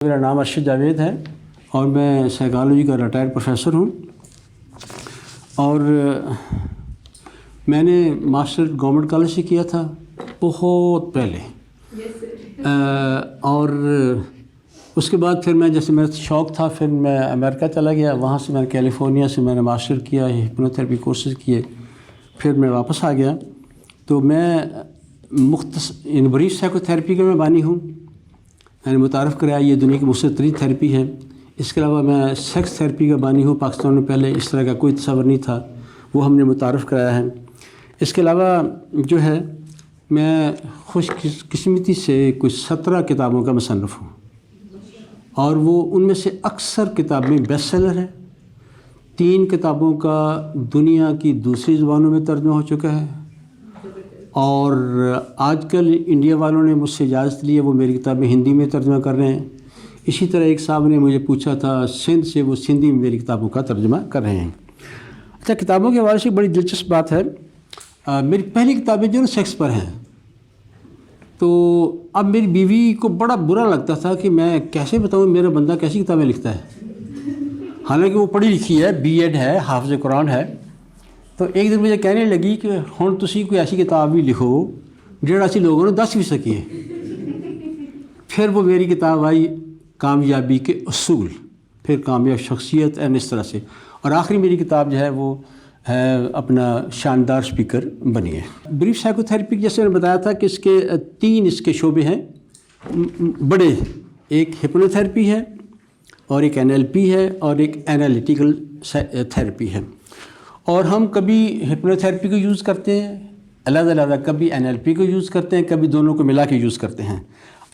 میرا نام ارشد جاوید ہے اور میں سائیکالوجی کا ریٹائرڈ پروفیسر ہوں، اور میں نے ماسٹر گورنمنٹ کالج سے کیا تھا بہت پہلے، اور اس کے بعد پھر میں جیسے میرا شوق تھا پھر میں امریکہ چلا گیا، وہاں سے میں کیلیفورنیا سے میں نے ماسٹر کیا، ہپنوتھیراپی کورسز کیے، پھر میں واپس آ گیا۔ تو میں بریف سائیکو تھیراپی کا میں بانی ہوں، میں نے متعارف کرایا یہ دنیا کی مؤثر ترین تھیراپی ہے۔ اس کے علاوہ میں سیکس تھیراپی کا بانی ہوں، پاکستان میں پہلے اس طرح کا کوئی تصور نہیں تھا، وہ ہم نے متعارف کرایا ہے۔ اس کے علاوہ جو ہے میں خوش قسمتی سے کچھ 17 کتابوں کا مصنف ہوں، اور وہ ان میں سے اکثر کتابیں بیسٹ سیلر ہیں۔ 3 کتابوں کا دنیا کی دوسری زبانوں میں ترجمہ ہو چکا ہے، اور آج کل انڈیا والوں نے مجھ سے اجازت لی ہے وہ میری کتابیں ہندی میں ترجمہ کر رہے ہیں۔ اسی طرح ایک صاحب نے مجھے پوچھا تھا سندھ سے، وہ سندھی میں میری کتابوں کا ترجمہ کر رہے ہیں۔ اچھا، کتابوں کے حوالے سے بڑی دلچسپ بات ہے، میری پہلی کتابیں جو سیکس پر ہیں، تو اب میری بیوی کو بڑا برا لگتا تھا کہ میں کیسے بتاؤں میرا بندہ کیسی کتابیں لکھتا ہے، حالانکہ وہ پڑھی لکھی ہے، بی ایڈ ہے، حافظ قرآن ہے۔ تو ایک دن مجھے کہنے لگی کہ ہن تسی کوئی ایسی کتاب بھی لکھو جہاں اسی لوگوں نے دس بھی سکیے۔ پھر وہ میری کتاب آئی کامیابی کے اصول، پھر کامیاب شخصیت، اینڈ اس طرح سے، اور آخری میری کتاب جو ہے وہ ہے اپنا شاندار اسپیکر بنیے۔ بریف سائیکو تھیراپی جیسے میں نے بتایا تھا کہ اس کے 3 اس کے شعبے ہیں بڑے، ایک ہپنو تھیراپی ہے، اور ایک NLP ہے، اور ایک انالیٹیکل تھیراپی ہے۔ اور ہم کبھی ہپنو تھیراپی کو یوز کرتے ہیں علیحدہ علیحدہ، کبھی NLP کو یوز کرتے ہیں، کبھی دونوں کو ملا کے یوز کرتے ہیں۔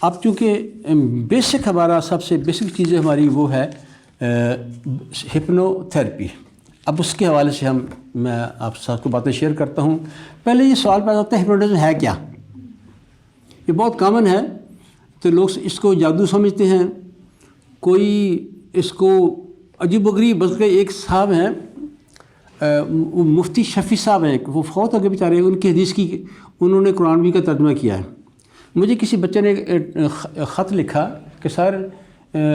اب چونکہ بیسک ہمارا سب سے بیسک چیزیں ہماری وہ ہے ہپنو تھیراپی، اب اس کے حوالے سے میں آپ ساتھ کو باتیں شیئر کرتا ہوں۔ پہلے یہ سوال پیدا ہوتا ہے ہپنوٹزم ہے کیا؟ یہ بہت کامن ہے، تو لوگ اس کو جادو سمجھتے ہیں، کوئی اس کو عجیب و غریب، بلکہ ایک صاحب ہیں وہ مفتی شفیع صاحب ہیں، وہ فوت ہو گئے بیچارے، ان کی حدیث کی انہوں نے قرآن بھی کا ترجمہ کیا ہے۔ مجھے کسی بچے نے خط لکھا کہ سر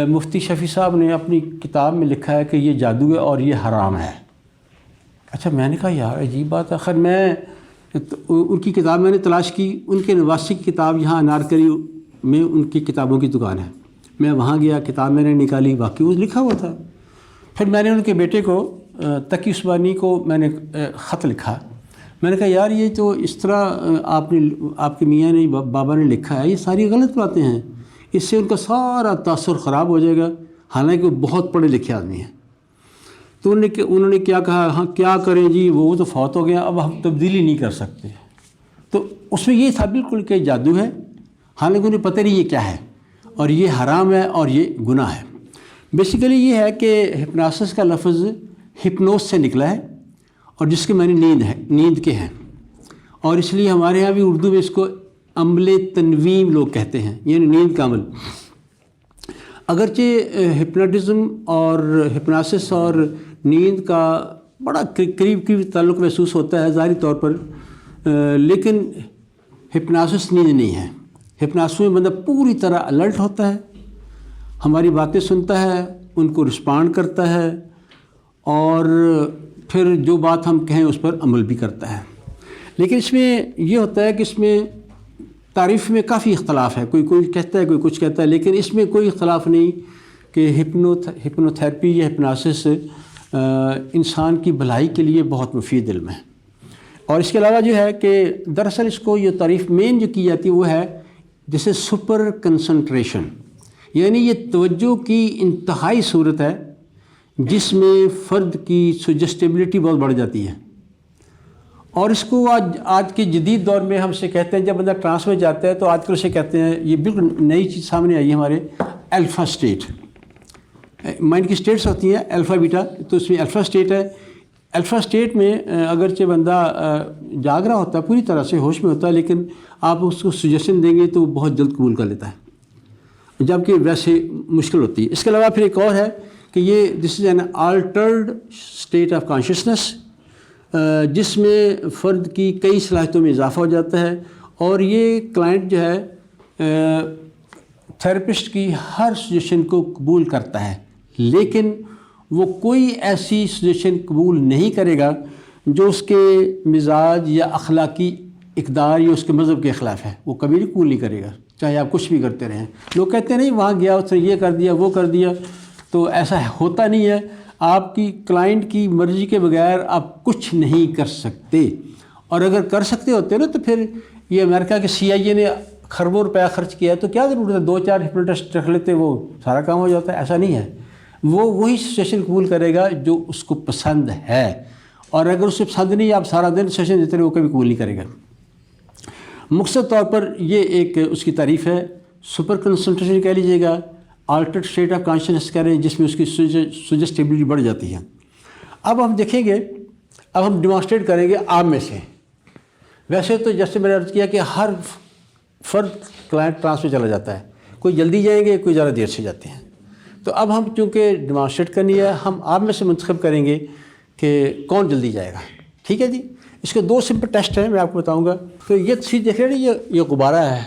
مفتی شفیع صاحب نے اپنی کتاب میں لکھا ہے کہ یہ جادو ہے اور یہ حرام ہے۔ اچھا، میں نے کہا یار عجیب بات ہے۔ خیر میں ان کی کتاب میں نے تلاش کی، ان کے نواسی کی کتاب یہاں انارکلی میں ان کی کتابوں کی دکان ہے، میں وہاں گیا، کتاب میں نے نکالی، واقعی وہ لکھا ہوا تھا۔ پھر میں نے ان کے بیٹے کو تقی عثمانی کو میں نے خط لکھا، میں نے کہا یار یہ تو اس طرح آپ کے میاں نے بابا نے لکھا ہے، یہ ساری غلط باتیں ہیں، اس سے ان کا سارا تاثر خراب ہو جائے گا، حالانکہ وہ بہت پڑھے لکھے آدمی ہیں۔ تو انہوں نے کیا کہا، ہاں کیا کریں جی، وہ تو فوت ہو گیا، اب ہم تبدیلی نہیں کر سکتے۔ تو اس میں یہ تھا بالکل کہ جادو ہے، حالانکہ انہیں پتہ نہیں یہ کیا ہے، اور یہ حرام ہے اور یہ گناہ ہے۔ بیسیکلی یہ ہے کہ ہپناسس کا لفظ ہپنوس سے نکلا ہے، اور جس کے معنی نیند ہے، نیند کے ہیں، اور اس لیے ہمارے ہاں بھی اردو میں اس کو عمل تنویم لوگ کہتے ہیں، یعنی نیند کا عمل۔ اگرچہ ہپناٹزم اور ہپناسس اور نیند کا بڑا قریب تعلق محسوس ہوتا ہے ظاہری طور پر، لیکن ہپناسس نیند نہیں ہے۔ ہپناسس میں بندہ پوری طرح الرٹ ہوتا ہے، ہماری باتیں سنتا ہے، ان کو رسپانڈ کرتا ہے، اور پھر جو بات ہم کہیں اس پر عمل بھی کرتا ہے۔ لیکن اس میں یہ ہوتا ہے کہ اس میں تعریف میں کافی اختلاف ہے، کوئی کہتا ہے، کوئی کچھ کہتا ہے، لیکن اس میں کوئی اختلاف نہیں کہ ہپنو تھیراپی یا ہپناسس انسان کی بھلائی کے لیے بہت مفید علم ہے۔ اور اس کے علاوہ جو ہے کہ دراصل اس کو یہ تعریف مین جو کی جاتی ہے وہ ہے جیسے سپر کنسنٹریشن، یعنی یہ توجہ کی انتہائی صورت ہے جس میں فرد کی سجسٹیبلٹی بہت بڑھ جاتی ہے۔ اور اس کو آج کے جدید دور میں ہم سے کہتے ہیں، جب بندہ ٹرانس میں جاتا ہے تو آج کل اسے کہتے ہیں، یہ بالکل نئی چیز سامنے آئی ہے ہمارے، الفا اسٹیٹ۔ مائنڈ کی اسٹیٹس ہوتی ہیں الفا بیٹا، تو اس میں الفا اسٹیٹ ہے۔ الفا اسٹیٹ میں اگرچہ بندہ جاگ رہا ہوتا ہے، پوری طرح سے ہوش میں ہوتا ہے، لیکن آپ اس کو سجیشن دیں گے تو وہ بہت جلد قبول کر لیتا ہے، جبکہ ویسے مشکل ہوتی ہے۔ اس کے علاوہ پھر ایک اور ہے کہ یہ this is an altered state of consciousness, جس میں فرد کی کئی صلاحیتوں میں اضافہ ہو جاتا ہے، اور یہ کلائنٹ جو ہے تھراپسٹ کی ہر سجیشن کو قبول کرتا ہے، لیکن وہ کوئی ایسی سجیشن قبول نہیں کرے گا جو اس کے مزاج یا اخلاقی اقدار یا اس کے مذہب کے خلاف ہے، وہ کبھی بھی قبول نہیں کرے گا، چاہے آپ کچھ بھی کرتے رہیں۔ لوگ کہتے ہیں نہیں وہاں گیا اس نے یہ کر دیا وہ کر دیا، تو ایسا ہوتا نہیں ہے۔ آپ کی کلائنٹ کی مرضی کے بغیر آپ کچھ نہیں کر سکتے، اور اگر کر سکتے ہوتے نا تو پھر یہ امریکہ کے CIA نے خربوں روپیہ خرچ کیا ہے، تو کیا ضرورت ہے 2-4 ہپنوٹسٹ رکھ لیتے، وہ سارا کام ہو جاتا ہے۔ ایسا نہیں ہے، وہ وہی سیشن قبول کرے گا جو اس کو پسند ہے، اور اگر اسے پسند نہیں آپ سارا دن سیشن دیتے رہے وہ کبھی قبول نہیں کرے گا۔ مختصر طور پر یہ ایک اس کی تعریف ہے۔ سپر کنسنٹریشن کہہ لیجیے گا، آلٹرڈ اسٹیٹ آف کانشیسنس کہہ رہے ہیں، جس میں اس کی سجسٹیبلٹی بڑھ جاتی ہے۔ اب ہم دیکھیں گے، اب ہم ڈیمانسٹریٹ کریں گے آپ میں سے۔ ویسے تو جیسے میں نے عرض کیا کہ ہر فرد کلائنٹ ٹرانس میں چلا جاتا ہے، کوئی جلدی جائیں گے کوئی ذرا دیر سے جاتے ہیں، تو اب ہم چونکہ ڈیمانسٹریٹ کرنی ہے، ہم آپ میں سے منتخب کریں گے کہ کون جلدی جائے گا۔ ٹھیک ہے جی، اس کے 2 سمپل ٹیسٹ ہیں، میں آپ کو بتاؤں گا۔ تو یہ چیز دیکھ رہے ہیں، یہ غبارہ ہے،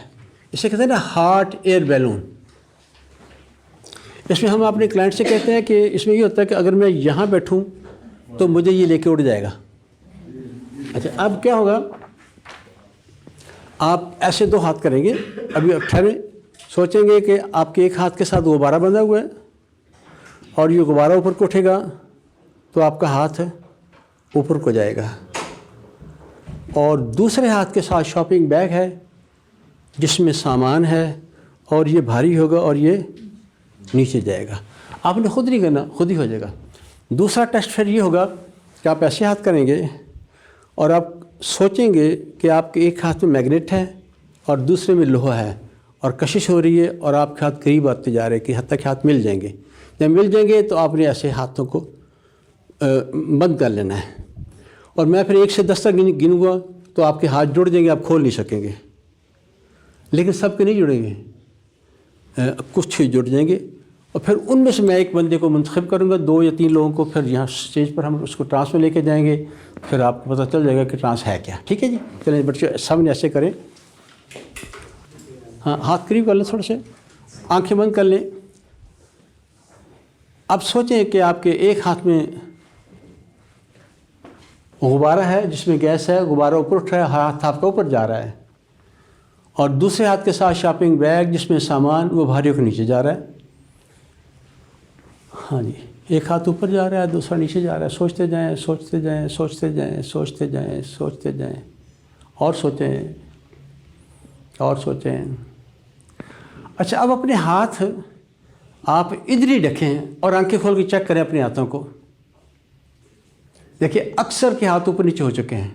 اسے کہتے ہیں نا ہارٹ ایئر بیلون۔ اس میں ہم اپنے کلائنٹ سے کہتے ہیں کہ اس میں یہ ہوتا ہے کہ اگر میں یہاں بیٹھوں تو مجھے یہ لے کے اڑ جائے گا۔ اچھا اب کیا ہوگا، آپ ایسے 2 ہاتھ کریں گے، ابھی ٹھہریں، سوچیں گے کہ آپ کے ایک ہاتھ کے ساتھ غبارہ بندھا ہوا ہے اور یہ غبارہ اوپر کو اٹھے گا تو آپ کا ہاتھ اوپر کو جائے گا، اور دوسرے ہاتھ کے ساتھ شاپنگ بیگ ہے جس میں سامان ہے، اور یہ بھاری ہوگا اور یہ نیچے جائے گا۔ آپ نے خود نہیں کرنا، خود ہی ہو جائے گا۔ دوسرا ٹیسٹ پھر یہ ہوگا کہ آپ ایسے ہاتھ کریں گے اور آپ سوچیں گے کہ آپ کے ایک ہاتھ میں میگنیٹ ہے اور دوسرے میں لوہا ہے، اور کشش ہو رہی ہے اور آپ کے ہاتھ قریب آتے جا رہے ہیں کہ حد تک ہاتھ مل جائیں گے۔ جب مل جائیں گے تو آپ نے ایسے ہاتھوں کو بند کر لینا ہے، اور میں پھر 1 سے 10 تک گنوں گا تو آپ کے ہاتھ جڑ جائیں گے، آپ کھول نہیں سکیں گے، لیکن سب کے نہیں جڑیں گے، کچھ جڑ جائیں گے، اور پھر ان میں سے میں ایک بندے کو منتخب کروں گا، 2 یا 3 لوگوں کو، پھر یہاں اسٹیج پر ہم اس کو ٹرانس میں لے کے جائیں گے، پھر آپ کو پتہ چل جائے گا کہ ٹرانس ہے کیا۔ ٹھیک ہے جی، چلیں بچے سب نے ایسے کریں، ہاں ہاتھ قریب کر لیں، تھوڑے سے آنکھیں بند کر لیں۔ اب سوچیں کہ آپ کے ایک ہاتھ میں غبارہ ہے جس میں گیس ہے، غبارہ اوپر اٹھ رہا ہے، ہاتھ آپ کا اوپر جا رہا ہے، اور دوسرے ہاتھ کے ساتھ شاپنگ بیگ جس میں سامان وہ بھاری ہو کے نیچے جا رہا ہے۔ ہاں جی، ایک ہاتھ اوپر جا رہا ہے دوسرا نیچے جا رہا ہے۔ سوچتے جائیں سوچتے جائیں سوچتے جائیں سوچتے جائیں سوچتے جائیں، اور سوچیں اور سوچیں۔ اچھا اب اپنے ہاتھ آپ ادھر ہی رکھیں اور آنکھیں کھول کے چیک کریں اپنے ہاتھوں کو۔ دیکھیے اکثر کے ہاتھ اوپر نیچے ہو چکے ہیں،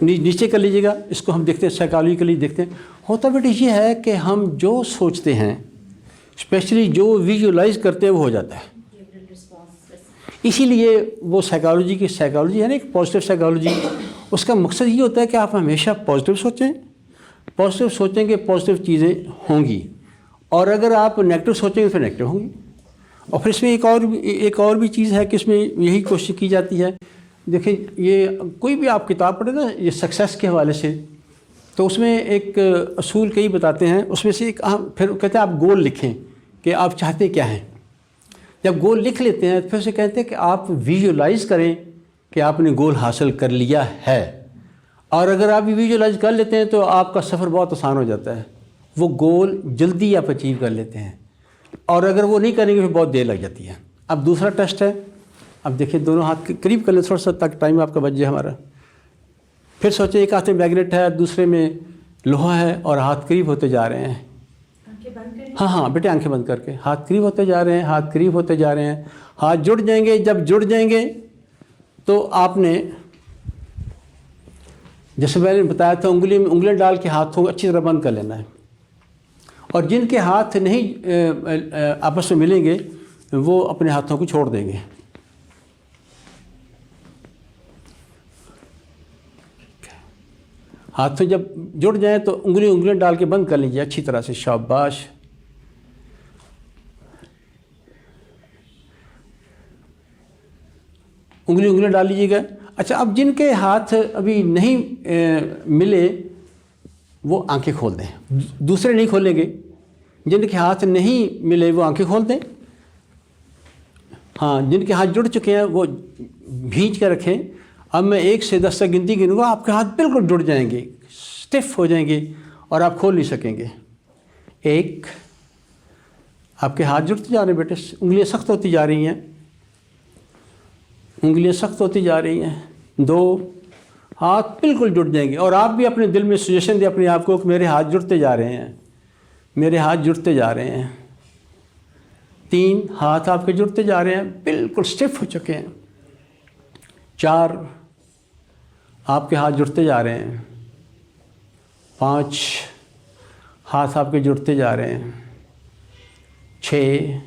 نیچے کر لیجیے گا، اس کو ہم دیکھتے ہیں سائیکالوجیکلی دیکھتے ہیں۔ ہوتا بیٹا یہ ہے کہ ہم جو سوچتے ہیں، اسپیشلی جو ویژولائز کرتے ہیں، وہ ہو جاتا ہے۔ اسی لیے وہ سائیکالوجی ہے نا، ایک پازیٹیو سائیکالوجی، اس کا مقصد یہ ہوتا ہے کہ آپ ہمیشہ پازیٹیو سوچیں، پازیٹیو سوچیں گے پازیٹیو چیزیں ہوں گی، اور اگر آپ نیگیٹو سوچیں گے پھر نیگیٹو ہوں گی۔ اور پھر اس میں ایک اور بھی چیز ہے کہ اس میں یہی کوشش کی جاتی ہے۔ دیکھیں یہ کوئی بھی آپ کتاب پڑھیں نا یہ سکسیس کے حوالے سے، تو اس میں ایک اصول کئی بتاتے ہیں، اس میں سے ایک پھر کہتے ہیں آپ گول لکھیں کہ آپ چاہتے کیا ہیں۔ جب گول لکھ لیتے ہیں پھر اسے کہتے ہیں کہ آپ ویژولائز کریں کہ آپ نے گول حاصل کر لیا ہے، اور اگر آپ ویژولائز کر لیتے ہیں تو آپ کا سفر بہت آسان ہو جاتا ہے، وہ گول جلدی آپ اچیو کر لیتے ہیں، اور اگر وہ نہیں کریں گے پھر بہت دیر لگ جاتی ہے۔ اب دوسرا ٹیسٹ ہے، اب دیکھیں دونوں ہاتھ کے قریب کر لیں تھوڑا سا تاکہ ٹائم آپ کا بچ جائے ہمارا۔ پھر سوچیں ایک ہاتھ میں میگنیٹ ہے دوسرے میں لوہا ہے، اور ہاتھ قریب ہوتے جا رہے ہیں۔ ہاں بیٹے آنکھیں بند کر کے، ہاتھ قریب ہوتے جا رہے ہیں، ہاتھ قریب ہوتے جا رہے ہیں، ہاتھ جڑ جائیں گے۔ جب جڑ جائیں گے تو آپ نے جیسے میں نے بتایا تھا انگلیاں ڈال کے ہاتھوں کو اچھی طرح بند کر لینا ہے، اور جن کے ہاتھ نہیں آپس میں ملیں گے وہ اپنے ہاتھوں کو چھوڑ دیں گے۔ ہاتھوں جب جڑ جائیں تو انگلیاں ڈال کے بند کر لیجیے اچھی طرح سے، شاباش۔ انگلیاں ڈال لیجیے گا۔ اچھا اب جن کے ہاتھ ابھی نہیں ملے وہ آنکھیں کھول دیں، دوسرے نہیں کھولیں گے، جن کے ہاتھ نہیں ملے وہ آنکھیں کھول دیں. ہاں جن کے ہاتھ جڑ چکے ہیں وہ بھینچ کے رکھیں. اب میں 1 سے 10 تک گنتی گنوں گا, آپ کے ہاتھ بالکل جڑ جائیں گے, اسٹف ہو جائیں گے اور آپ کھول نہیں سکیں گے. 1, آپ کے ہاتھ جڑتے جا رہے ہیں بیٹے, انگلیاں سخت ہوتی جا رہی ہیں, انگلیاں سخت ہوتی جا رہی ہیں. 2, ہاتھ بالکل جڑ جائیں گے اور آپ بھی اپنے دل میں سجیشن دیں اپنے آپ کو کہ میرے ہاتھ جڑتے جا رہے ہیں, میرے ہاتھ جڑتے جا رہے ہیں. 3, ہاتھ آپ کے جڑتے جا رہے ہیں, بالکل اسٹف ہو چکے ہیں. 4, آپ کے ہاتھ جڑتے جا رہے ہیں. 5, ہاتھ آپ کے جڑتے جا رہے ہیں. 6,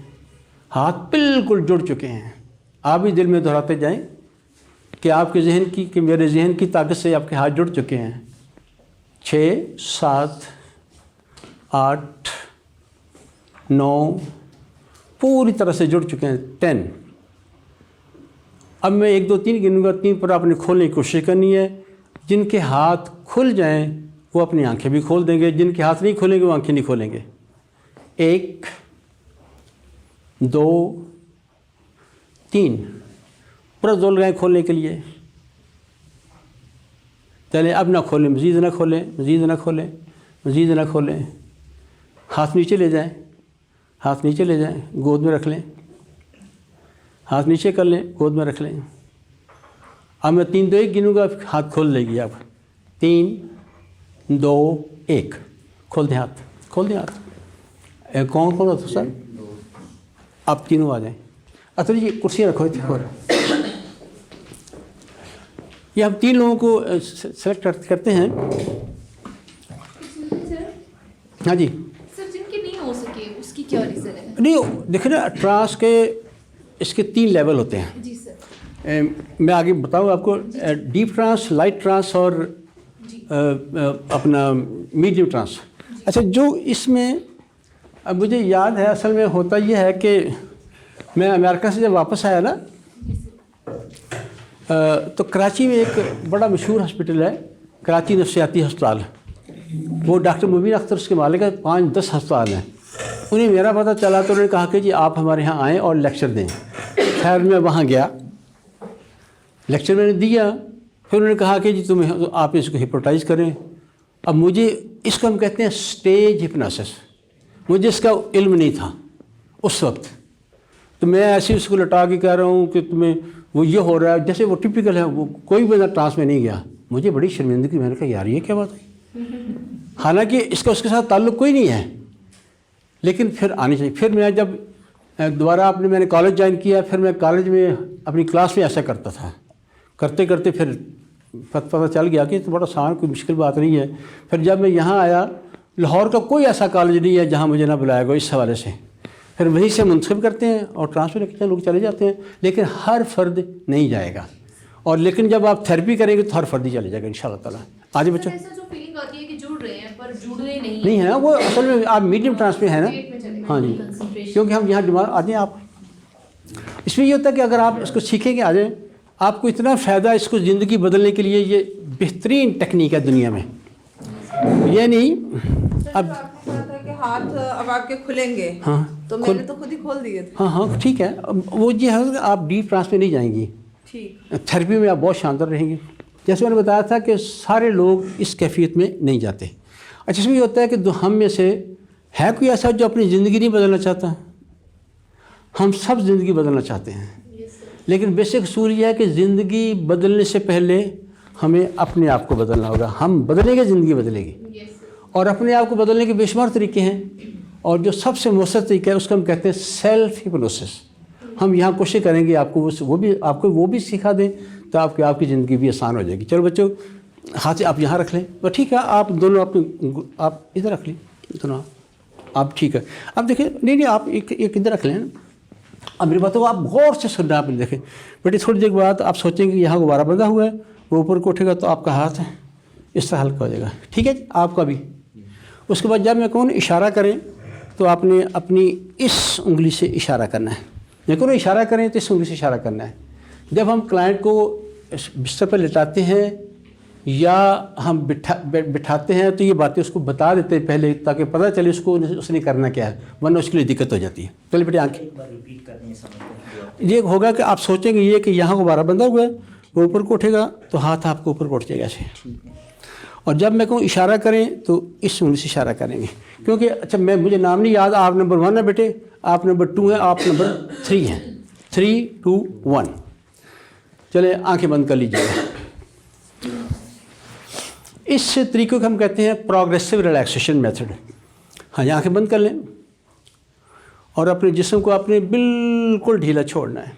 ہاتھ بالکل جڑ چکے ہیں. آپ بھی دل میں دہراتے جائیں کہ آپ کے ذہن کی, کہ میرے ذہن کی طاقت سے آپ کے ہاتھ جڑ چکے ہیں. 6, 7, 8, 9 پوری طرح سے جڑ چکے ہیں. 10. اب میں 1 2 3 گنوں گا, 3 پر آپ نے کھولنے کی کوشش کرنی ہے. جن کے ہاتھ کھل جائیں وہ اپنی آنکھیں بھی کھول دیں گے, جن کے ہاتھ نہیں کھولیں گے وہ آنکھیں نہیں کھولیں گے. 1 2 3 پورا زور لگائیں کھولنے کے لیے. چلیں اب نہ کھولیں, مزید نہ کھولیں, مزید نہ کھولیں, مزید نہ کھولیں. ہاتھ نیچے لے جائیں, ہاتھ نیچے لے جائیں, گود میں رکھ لیں. ہاتھ نیچے کر لیں, گود میں رکھ لیں. اب میں 3 2 1 گنوں گا, ہاتھ کھول لے گی. اب 3 2 1 کھول دیں ہاتھ, کھول دیں ہاتھ. کون کون ہوتا سر؟ آپ تینوں آ جائیں. اچھا جی کرسی رکھو تھے. اور یہ ہم 3 لوگوں کو سلیکٹ کرتے ہیں. ہاں جی سر, جن کے نہیں ہو سکے اس کی کیا ریزن ہے؟ نہیں دیکھیں نا, ٹرانس کے اس کے 3 لیول ہوتے ہیں. جی سر. میں آگے بتاؤں آپ کو. ڈیپ ٹرانس, لائٹ ٹرانس اور اپنا میڈیم ٹرانس. اچھا جو اس میں اب مجھے یاد ہے, اصل میں ہوتا یہ ہے کہ میں امریکہ سے جب واپس آیا نا, تو کراچی میں ایک بڑا مشہور ہاسپٹل ہے, کراچی نفسیاتی ہسپتال. وہ ڈاکٹر مبین اختر اس کے مالک ہے. 5-10 ہسپتال ہیں. انہیں میرا پتہ چلا تو انہوں نے کہا کہ جی آپ ہمارے یہاں آئیں اور لیکچر دیں. خیر میں وہاں گیا, لیکچر میں نے دیا. پھر انہوں نے کہا کہ جی آپ اس کو ہپنوٹائز کریں. اب مجھے اس کو ہم کہتے ہیں اسٹیج ہپنوسس. مجھے اس کا علم نہیں تھا اس وقت, تو میں ایسے اس کو لٹا کے کہہ رہا ہوں کہ تمہیں وہ یہ ہو رہا ہے, جیسے وہ ٹپیکل ہے. وہ کوئی بھی ٹرانس میں نہیں گیا. مجھے بڑی شرمندگی, میں نے کہا یار یہ کیا بات ہے, حالانکہ اس کے ساتھ تعلق کوئی نہیں ہے, لیکن پھر آنی چاہیے. پھر میں جب دوبارہ میں نے کالج جوائن کیا, پھر میں کالج میں اپنی کلاس میں ایسا کرتا تھا. کرتے کرتے پھر پتہ چل گیا کہ تو بڑا آسان, کوئی مشکل بات نہیں ہے. پھر جب میں یہاں آیا, لاہور کا کوئی ایسا کالج نہیں ہے جہاں مجھے نہ بلایا گیا اس حوالے سے. پھر وہیں سے منتخب کرتے ہیں اور ٹرانسفر کرتے ہیں, لوگ چلے جاتے ہیں, لیکن ہر فرد نہیں جائے گا. اور لیکن جب آپ تھیراپی کریں گے تو ہر فرد ہی چلے جائے گا انشاءاللہ تعالیٰ. آج بچوں ایسا جو فیلنگ آتی ہے کہ جڑ رہے ہیں پر جڑے نہیں ہے نا, وہ اصل میں آپ میڈیم ٹرانس میں ہے نا. ہاں جی, کیونکہ ہم یہاں جمع آ جائیں. آپ اس میں یہ ہوتا ہے کہ اگر آپ اس کو سیکھیں گے, آ جائیں, آپ کو اتنا فائدہ, اس کو زندگی بدلنے کے لیے یہ بہترین ٹیکنیک ہے دنیا میں. یہ نہیں اب ہاتھ اب آپ کے کھلیں گے. ہاں تو میں نے تو خود ہی کھول دیے تھے. ہاں ہاں ٹھیک ہے. وہ یہ ہے آپ ڈیپ ٹرانس میں نہیں جائیں گی. ٹھیک. تھیراپی میں آپ بہت شاندار رہیں گے. جیسے میں نے بتایا تھا کہ سارے لوگ اس کیفیت میں نہیں جاتے. اچھا اس میں یہ ہوتا ہے کہ ہم میں سے ہے کوئی ایسا جو اپنی زندگی نہیں بدلنا چاہتا؟ ہم سب زندگی بدلنا چاہتے ہیں, لیکن بیسک اصول یہ ہے کہ زندگی بدلنے سے پہلے ہمیں اپنے آپ کو بدلنا ہوگا. ہم بدلیں گے, زندگی بدلے گی. اور اپنے آپ کو بدلنے کے بے شمار طریقے ہیں, اور جو سب سے مؤثر طریقہ ہے اس کو ہم کہتے ہیں سیلف ہپنوسس. ہم یہاں کوشش کریں گے آپ کو وہ بھی سکھا دیں تو آپ کی زندگی بھی آسان ہو جائے گی. چلو بچوں, ہاتھ آپ یہاں رکھ لیں. تو ٹھیک ہے, آپ دونوں آپ ادھر رکھ لیں دونوں. آپ ٹھیک ہے. اب دیکھیں, نہیں آپ ایک ادھر رکھ لیں. اب میری بات ہو, آپ غور سے سننا. آپ دیکھیں بیٹے, تھوڑی دیر بعد آپ سوچیں گے یہاں غبارہ بندھا ہوا ہے, وہ اوپر کو اٹھے گا تو آپ کا ہاتھ اس طرح ہلکا ہو جائے گا. ٹھیک ہے جی, آپ کا بھی. اس کے بعد جب میں کہوں اشارہ کریں تو آپ نے اپنی اس انگلی سے اشارہ کرنا ہے. میں کہوں اشارہ کریں تو اس انگلی سے اشارہ کرنا ہے. جب ہم کلائنٹ کو بستر پر لٹاتے ہیں یا ہم بٹھاتے ہیں تو یہ باتیں اس کو بتا دیتے ہیں پہلے تاکہ پتہ چلے اس نے کرنا کیا ہے، ورنہ اس کے لیے دقت ہو جاتی ہے. چلیے بیٹے آنکھیں. یہ ہوگا کہ آپ سوچیں گے یہ کہ یہاں کو 12 بندہ ہوا ہے، وہ اوپر کو اٹھے گا تو ہاتھ آپ کو اوپر کو اٹھ جائے گا ایسے. اور جب میں کہوں اشارہ کریں تو اس انگلی سے اشارہ کریں گے، کیونکہ اچھا مجھے نام نہیں یاد. آپ نمبر 1 ہے بیٹے، آپ نمبر 2 ہیں، آپ نمبر 3 ہیں. 3 2 1. چلے آنکھیں بند کر لیجیے. اس طریقے کو ہم کہتے ہیں پروگریسو ریلیکسیشن میتھڈ. ہاں یہ آنکھیں بند کر لیں اور اپنے جسم کو آپ نے بالکل ڈھیلا چھوڑنا ہے.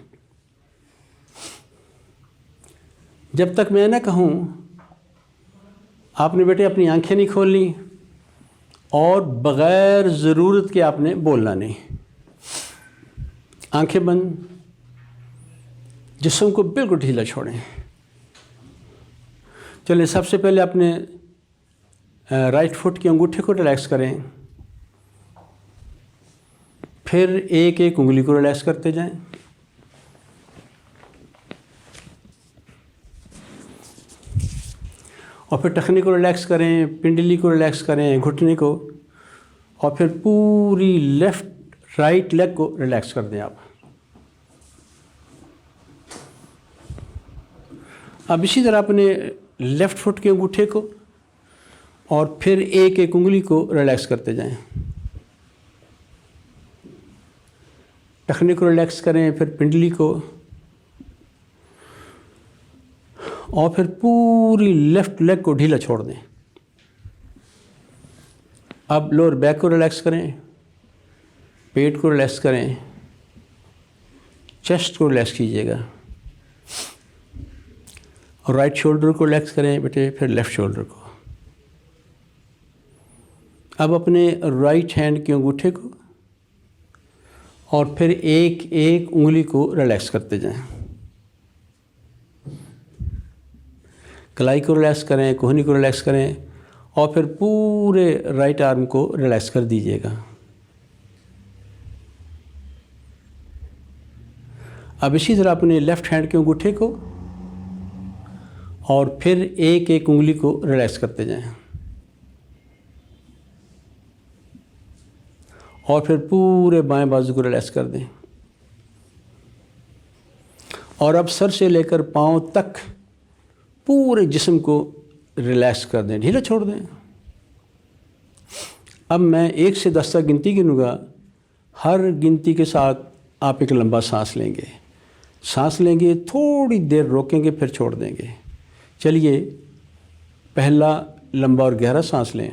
جب تک میں نہ کہوں آپ نے بیٹے اپنی آنکھیں نہیں کھولنی اور بغیر ضرورت کے آپ نے بولنا نہیں. آنکھیں بند، جسم کو بالکل ڈھیلا چھوڑیں. چلیں سب سے پہلے اپنے رائٹ فٹ کے انگوٹھے کو ریلیکس کریں، پھر ایک ایک انگلی کو ریلیکس کرتے جائیں. اور پھر ٹخنے کو ریلیکس کریں، پنڈلی کو ریلیکس کریں، گھٹنے کو، اور پھر پوری لیفٹ رائٹ لیگ کو ریلیکس کر دیں آپ. اب اسی طرح اپنے لیفٹ فٹ کے انگوٹھے کو اور پھر ایک ایک انگلی کو ریلیکس کرتے جائیں. ٹخنے کو ریلیکس کریں، پھر پنڈلی کو، اور پھر پوری لیفٹ لیگ کو ڈھیلا چھوڑ دیں. اب لوور بیک کو ریلیکس کریں، پیٹ کو ریلیکس کریں، چیسٹ کو ریلیکس کیجیے گا، اور رائٹ شولڈر کو ریلیکس کریں بیٹے، پھر لیفٹ شولڈر کو. اب اپنے رائٹ ہینڈ کے انگوٹھے کو اور پھر ایک ایک انگلی کو ریلیکس کرتے جائیں. کلائی کو ریلیکس کریں، کوہنی کو ریلیکس کریں، اور پھر پورے رائٹ آرم کو ریلیکس کر دیجیے گا. اب اسی طرح اپنے لیفٹ ہینڈ کے انگوٹھے کو اور پھر ایک ایک انگلی کو ریلیکس کرتے جائیں، اور پھر پورے بائیں بازو کو ریلیکس کر دیں. اور اب سر سے لے کر پاؤں تک پورے جسم کو ریلیکس کر دیں، ڈھیلا چھوڑ دیں. اب میں 1 سے 10 تک گنتی گنوں گا. ہر گنتی کے ساتھ آپ ایک لمبا سانس لیں گے. سانس لیں گے، تھوڑی دیر روکیں گے، پھر چھوڑ دیں گے. چلیے پہلا لمبا اور گہرا سانس لیں،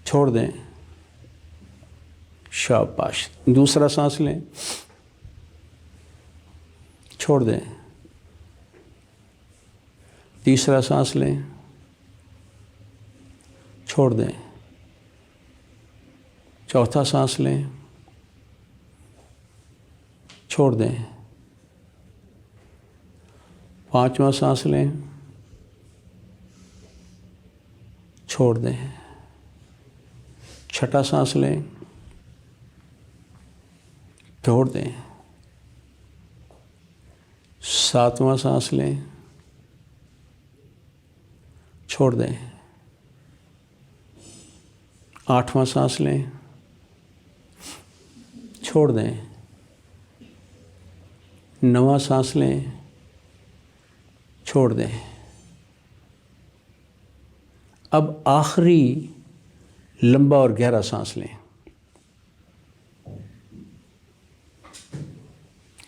چھوڑ دیں، شاباش. دوسرا سانس لیں، چھوڑ دیں. تیسرا سانس لیں، چھوڑ دیں. چوتھا سانس لیں، چھوڑ دیں. پانچواں سانس لیں، چھوڑ دیں. چھٹا سانس لیں، چھوڑ دیں. ساتواں سانس لیں، چھوڑ دیں. آٹھواں سانس لیں، چھوڑ دیں. نواں سانس لیں، چھوڑ دیں. اب آخری لمبا اور گہرا سانس لیں.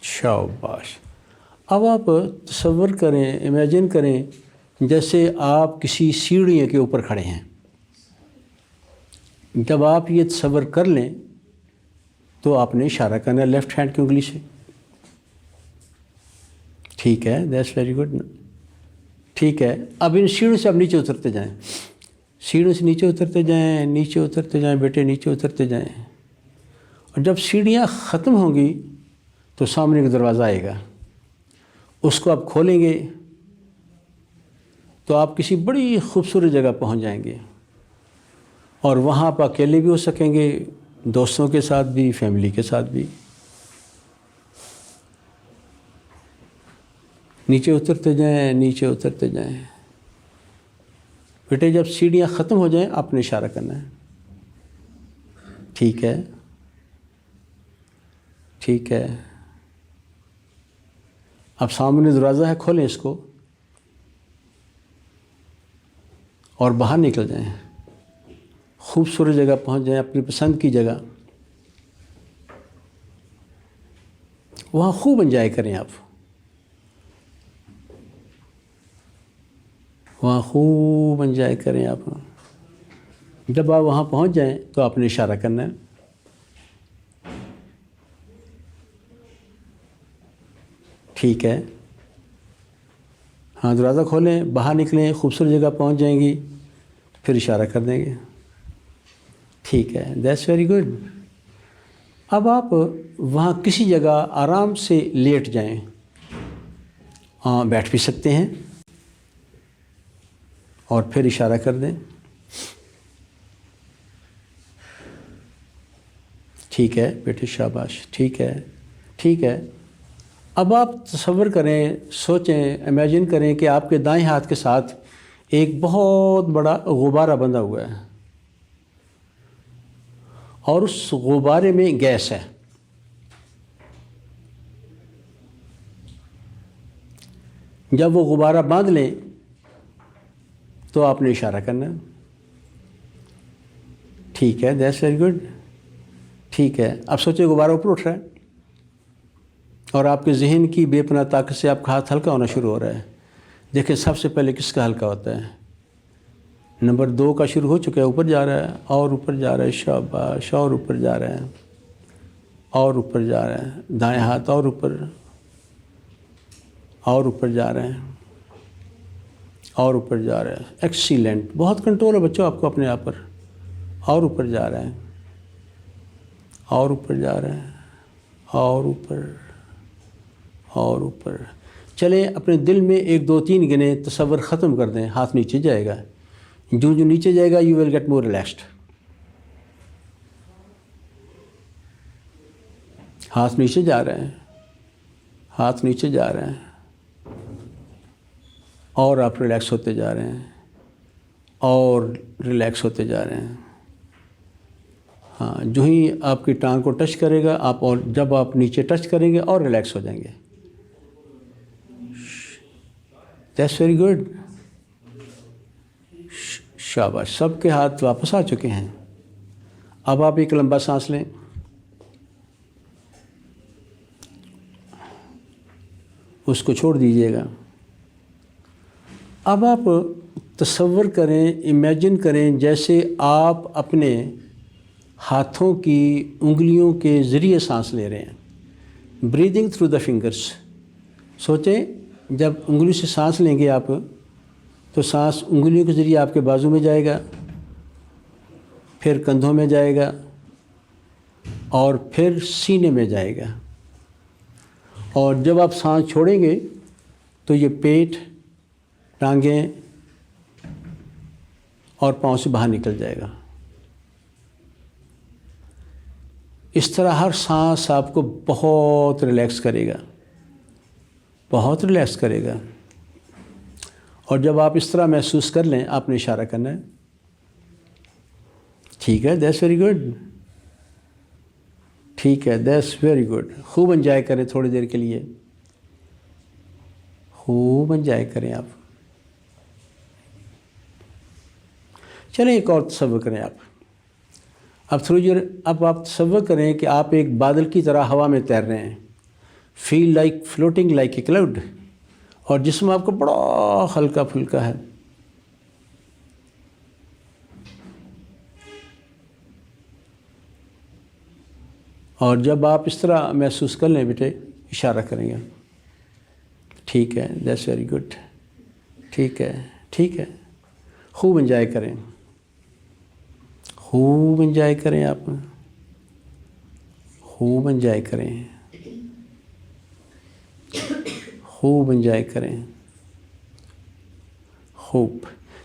شاباش. اب آپ تصور کریں، امیجن کریں جیسے آپ کسی سیڑھیوں کے اوپر کھڑے ہیں. جب آپ یہ تصور کر لیں تو آپ نے اشارہ کرنا ہے لیفٹ ہینڈ کی انگلی سے. ٹھیک ہے، دیٹس ویری گڈ. ٹھیک ہے، اب ان سیڑھیوں سے آپ نیچے اترتے جائیں. سیڑھیوں سے نیچے اترتے جائیں، نیچے اترتے جائیں بیٹے، نیچے اترتے جائیں. اور جب سیڑھیاں ختم ہوں گی تو سامنے کا دروازہ آئے گا. اس کو آپ کھولیں گے تو آپ کسی بڑی خوبصورت جگہ پہنچ جائیں گے. اور وہاں آپ اکیلے بھی ہو سکیں گے، دوستوں کے ساتھ بھی، فیملی کے ساتھ بھی. نیچے اترتے جائیں، نیچے اترتے جائیں. بیٹے جب سیڑھیاں ختم ہو جائیں آپ نے اشارہ کرنا ہے. ٹھیک ہے، ٹھیک ہے. اب سامنے دروازہ ہے، کھولیں اس کو اور باہر نکل جائیں. خوبصورت جگہ پہنچ جائیں، اپنی پسند کی جگہ. وہاں خوب انجوائے کریں آپ، وہاں خوب انجوائے کریں آپ. جب آپ وہاں پہنچ جائیں تو آپ نے اشارہ کرنا ہے. ٹھیک ہے، ہاں دروازہ کھولیں، باہر نکلیں، خوبصورت جگہ پہنچ جائیں گی، پھر اشارہ کر دیں گے. ٹھیک ہے، دیٹس ویری گڈ. اب آپ وہاں کسی جگہ آرام سے لیٹ جائیں. ہاں بیٹھ بھی سکتے ہیں اور پھر اشارہ کر دیں. ٹھیک ہے بیٹے، شاباش. ٹھیک ہے، ٹھیک ہے. اب آپ تصور کریں، سوچیں، امیجن کریں کہ آپ کے دائیں ہاتھ کے ساتھ ایک بہت بڑا غبارہ بندھا ہوا ہے اور اس غبارے میں گیس ہے. جب وہ غبارہ باندھ لیں تو آپ نے اشارہ کرنا ہے. ٹھیک ہے، دیٹس ویری گڈ. ٹھیک ہے. اب سوچیں غبارہ اوپر اٹھ رہا ہے اور آپ کے ذہن کی بے پناہ طاقت سے آپ کا ہاتھ ہلکا ہونا شروع ہو رہا ہے. دیکھیں سب سے پہلے کس کا ہلکا ہوتا ہے؟ نمبر 2 کا شروع ہو چکا ہے، اوپر جا رہا ہے اور اوپر جا رہا ہے. شاباش. اور اوپر جا رہا ہے اور اوپر جا رہا ہے. دائیں ہاتھ اور اوپر اور اوپر جا رہے ہیں اور اوپر جا رہے ہیں. ایکسیلنٹ. بہت کنٹرول ہے بچوں آپ کو اپنے آپ پر. اور اوپر جا رہے ہیں اور اوپر جا رہے ہیں اور اوپر اور اوپر. چلیں اپنے دل میں 1 2 3 گنے، تصور ختم کر دیں. ہاتھ نیچے جائے گا، جو نیچے جائے گا you will get more relaxed. ہاتھ نیچے جا رہے ہیں، ہاتھ نیچے جا رہے ہیں اور آپ ریلیکس ہوتے جا رہے ہیں اور ریلیکس ہوتے جا رہے ہیں. ہاں جو ہی آپ کی ٹانگ کو ٹچ کرے گا آپ، اور جب آپ نیچے ٹچ کریں گے اور ریلیکس ہو جائیں گے. That's very good. شاباش. سب کے ہاتھ واپس آ چکے ہیں. اب آپ ایک لمبا سانس لیں. اس کو چھوڑ دیجیے گا. اب آپ تصور کریں، امیجن کریں جیسے آپ اپنے ہاتھوں کی انگلیوں کے ذریعے سانس لے رہے ہیں. Breathing through the fingers. سوچیں جب انگلی سے سانس لیں گے آپ تو سانس انگلیوں کے ذریعے آپ کے بازو میں جائے گا، پھر کندھوں میں جائے گا اور پھر سینے میں جائے گا. اور جب آپ سانس چھوڑیں گے تو یہ پیٹ، ٹانگیں اور پاؤں سے باہر نکل جائے گا. اس طرح ہر سانس آپ کو بہت ریلیکس کرے گا، بہت ریلیکس کرے گا. اور جب آپ اس طرح محسوس کر لیں آپ نے اشارہ کرنا ہے. ٹھیک ہے، دیٹس ویری گڈ. ٹھیک ہے، دیٹس ویری گڈ. خوب انجوائے کریں تھوڑی دیر کے لیے، خوب انجوائے کریں آپ. چلیں ایک اور تصور کریں آپ. اب آپ تصور کریں کہ آپ ایک بادل کی طرح ہوا میں تیر رہے ہیں. Feel like floating like a cloud. اور جسم آپ کو بڑا ہلکا پھلکا ہے. اور جب آپ اس طرح محسوس کر لیں بیٹے اشارہ کریں گے. ٹھیک ہے، دیٹس ویری گڈ. ٹھیک ہے، ٹھیک ہے. خوب انجوائے کریں، خوب انجوائے کریں آپ، خوب انجوائے کریں، خوب انجوائے کریں، خوب.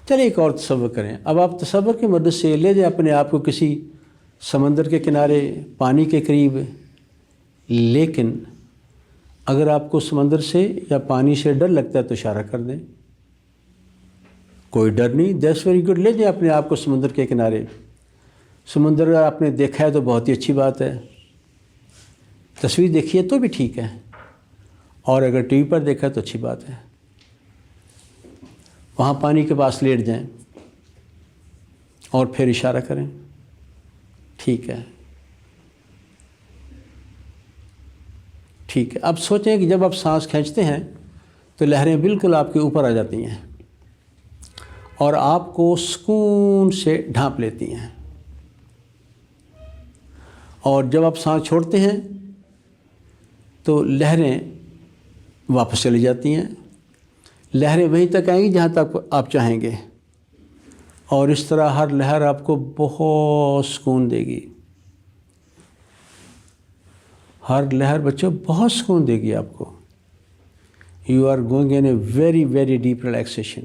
چلیں ایک اور تصور کریں. اب آپ تصور کی مدد سے لے جائیں اپنے آپ کو کسی سمندر کے کنارے، پانی کے قریب. لیکن اگر آپ کو سمندر سے یا پانی سے ڈر لگتا ہے تو اشارہ کر دیں. کوئی ڈر نہیں، دیٹس ویری گڈ. لے جائیں اپنے آپ کو سمندر کے کنارے. سمندر اگر آپ نے دیکھا ہے تو بہت ہی اچھی بات ہے، تصویر دیکھی ہے تو بھی ٹھیک ہے، اور اگر ٹی وی پر دیکھا ہے تو اچھی بات ہے. وہاں پانی کے پاس لیٹ جائیں اور پھر اشارہ کریں. ٹھیک ہے، ٹھیک ہے. اب سوچیں کہ جب آپ سانس کھینچتے ہیں تو لہریں بالکل آپ کے اوپر آ جاتی ہیں اور آپ کو سکون سے ڈھانپ لیتی ہیں، اور جب آپ سانس چھوڑتے ہیں تو لہریں واپس چلی جاتی ہیں. لہریں وہیں تک آئیں گی جہاں تک آپ چاہیں گے، اور اس طرح ہر لہر آپ کو بہت سکون دے گی. ہر لہر بچوں بہت سکون دے گی آپ کو. You are going in a very very deep relaxation.